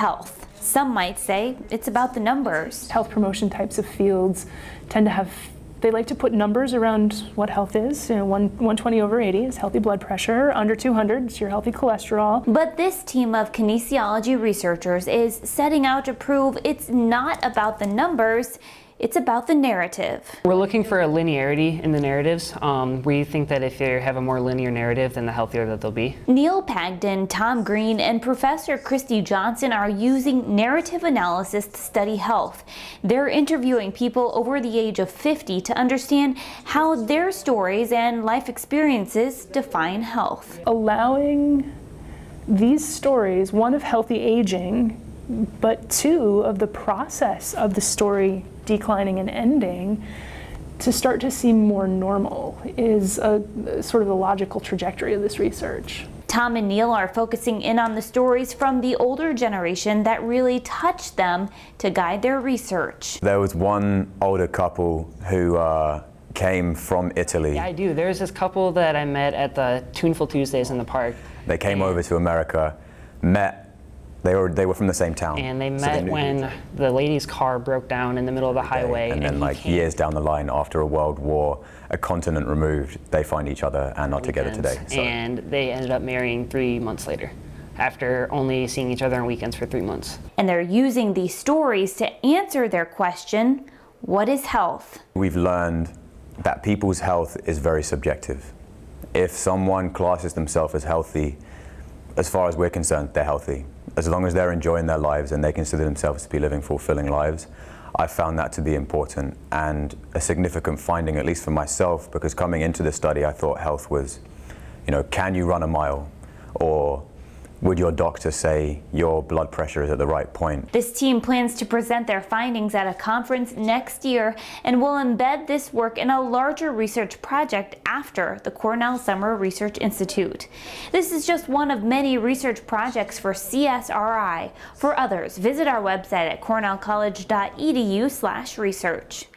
health. Some might say it's about the numbers. Health promotion types of fields tend to have, they like to put numbers around what health is. 120/80 is healthy blood pressure, under 200 is your healthy cholesterol. But this team of kinesiology researchers is setting out to prove it's not about the numbers, it's about the narrative. We're looking for a linearity in the narratives. We think that if you have a more linear narrative, then the healthier that they'll be. Neil Pagden, Tom Green, and Professor Christy Johnson are using narrative analysis to study health. They're interviewing people over the age of 50 to understand how their stories and life experiences define health. Allowing these stories, one of healthy aging, but two of the process of the story declining and ending, to start to seem more normal is a sort of the logical trajectory of this research. Tom and Neil are focusing in on the stories from the older generation that really touched them to guide their research. There was one older couple who came from Italy. Yeah, I do. There's this couple that I met at the Tuneful Tuesdays in the park. They came over to America, met. They were from the same town. And they met when the lady's car broke down in the middle of the highway. And then like years down the line, after a world war, a continent removed, they find each other and are together today. So. And they ended up marrying 3 months later, after only seeing each other on weekends for 3 months. And they're using these stories to answer their question, what is health? We've learned that people's health is very subjective. If someone classes themselves as healthy, as far as we're concerned, they're healthy. As long as they're enjoying their lives and they consider themselves to be living fulfilling lives, I found that to be important and a significant finding, at least for myself, because coming into this study, I thought health was, can you run a mile? Or would your doctor say your blood pressure is at the right point? This team plans to present their findings at a conference next year and will embed this work in a larger research project after the Cornell Summer Research Institute. This is just one of many research projects for CSRI. For others, visit our website at cornellcollege.edu/research.